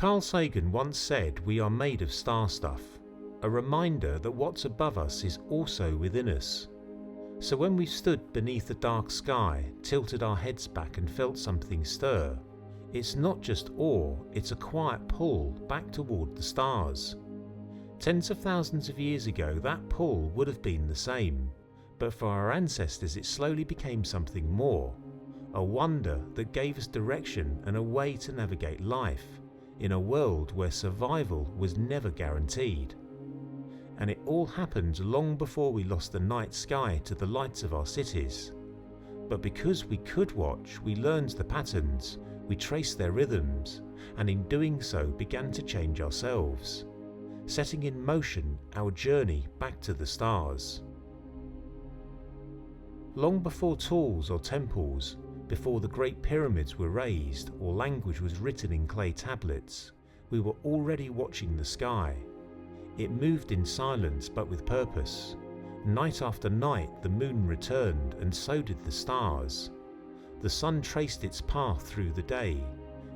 Carl Sagan once said we are made of star stuff, a reminder that what's above us is also within us. So when we stood beneath the dark sky, tilted our heads back and felt something stir, it's not just awe, it's a quiet pull back toward the stars. Tens of thousands of years ago that pull would have been the same, but for our ancestors it slowly became something more, a wonder that gave us direction and a way to navigate life, in a world where survival was never guaranteed. And it all happened long before we lost the night sky to the lights of our cities. But because we could watch, we learned the patterns, we traced their rhythms, and in doing so began to change ourselves, setting in motion our journey back to the stars. Long before tools or temples, before the great pyramids were raised or language was written in clay tablets, we were already watching the sky. It moved in silence but with purpose. Night after night the moon returned, and so did the stars. The sun traced its path through the day,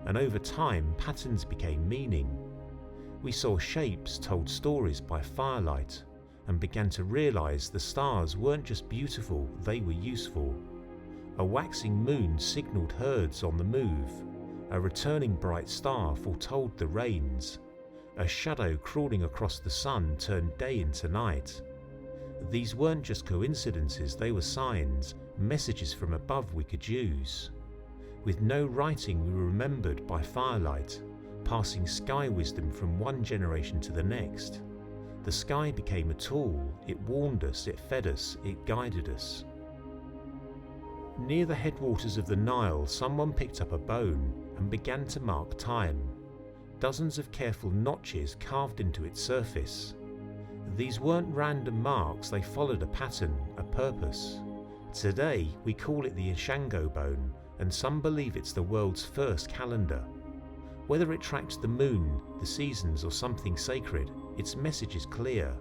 and over time patterns became meaning. We saw shapes, told stories by firelight, and began to realize the stars weren't just beautiful, they were useful. A waxing moon signaled herds on the move. A returning bright star foretold the rains. A shadow crawling across the sun turned day into night. These weren't just coincidences, they were signs, messages from above we could use. With no writing, we were remembered by firelight, passing sky wisdom from one generation to the next. The sky became a tool, it warned us, it fed us, it guided us. Near the headwaters of the Nile, someone picked up a bone and began to mark time. Dozens of careful notches carved into its surface. These weren't random marks, they followed a pattern, a purpose. Today we call it the Ishango bone, and some believe it's the world's first calendar. Whether it tracks the moon, the seasons, or something sacred, its message is clear.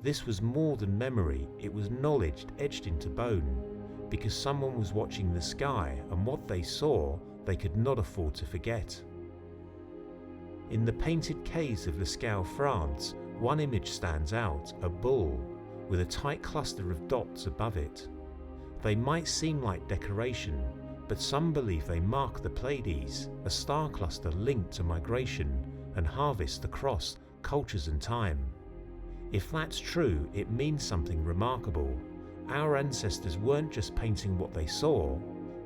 This was more than memory, it was knowledge etched into bone, because someone was watching the sky, and what they saw they could not afford to forget. In the painted caves of Lascaux, France, one image stands out, a bull, with a tight cluster of dots above it. They might seem like decoration, but some believe they mark the Pleiades, a star cluster linked to migration and harvest across cultures and time. If that's true, it means something remarkable. Our ancestors weren't just painting what they saw,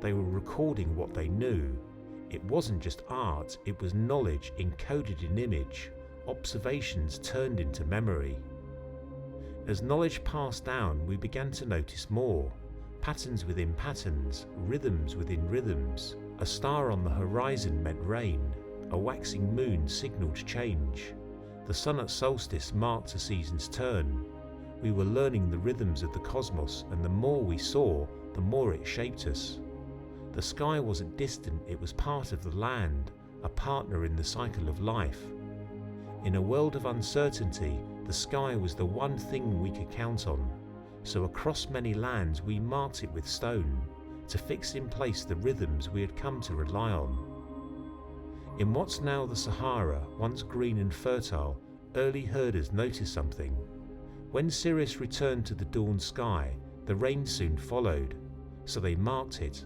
they were recording what they knew. It wasn't just art, it was knowledge encoded in image, observations turned into memory. As knowledge passed down, we began to notice more. Patterns within patterns, rhythms within rhythms. A star on the horizon meant rain, a waxing moon signalled change. The sun at solstice marked a season's turn. We were learning the rhythms of the cosmos, and the more we saw, the more it shaped us. The sky wasn't distant, it was part of the land, a partner in the cycle of life. In a world of uncertainty, the sky was the one thing we could count on. So across many lands we marked it with stone, to fix in place the rhythms we had come to rely on. In what's now the Sahara, once green and fertile, early herders noticed something. When Sirius returned to the dawn sky, the rain soon followed, so they marked it.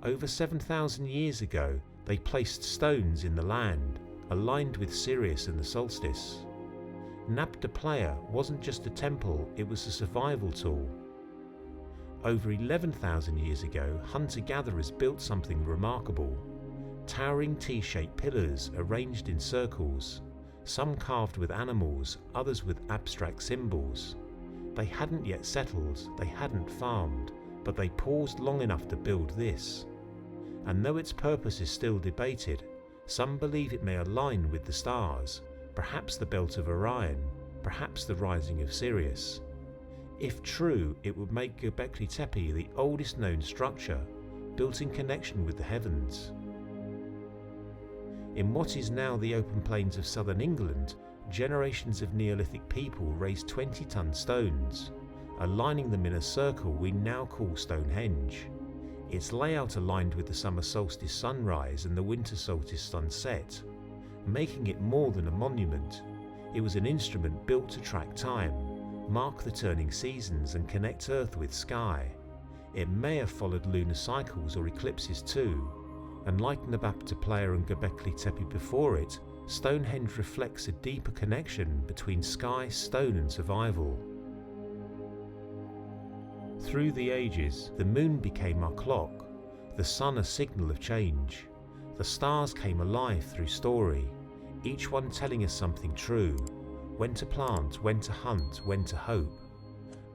Over 7,000 years ago, they placed stones in the land, aligned with Sirius and the solstice. Nabta Playa wasn't just a temple, it was a survival tool. Over 11,000 years ago, hunter-gatherers built something remarkable. Towering T-shaped pillars arranged in circles, some carved with animals, others with abstract symbols. They hadn't yet settled, they hadn't farmed, but they paused long enough to build this. And though its purpose is still debated, some believe it may align with the stars, perhaps the belt of Orion, perhaps the rising of Sirius. If true, it would make Göbekli Tepe the oldest known structure, built in connection with the heavens. In what is now the open plains of southern England, generations of Neolithic people raised 20-ton stones, aligning them in a circle we now call Stonehenge. Its layout aligned with the summer solstice sunrise and the winter solstice sunset. making it more than a monument. It was an instrument built to track time, mark the turning seasons and connect Earth with sky. It may have followed lunar cycles or eclipses too, and like Nabta Playa and Göbekli Tepe before it, Stonehenge reflects a deeper connection between sky, stone and survival. Through the ages, the moon became our clock, the sun a signal of change. The stars came alive through story, each one telling us something true, when to plant, when to hunt, when to hope.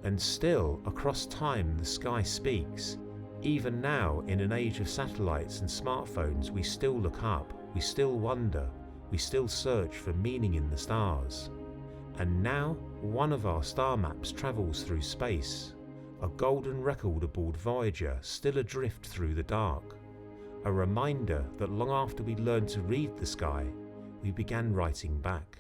And still, across time the sky speaks. Even now, in an age of satellites and smartphones, we still look up, we still wonder, we still search for meaning in the stars. And now, one of our star maps travels through space, a golden record aboard Voyager, still adrift through the dark. A reminder that long after we learned to read the sky, we began writing back.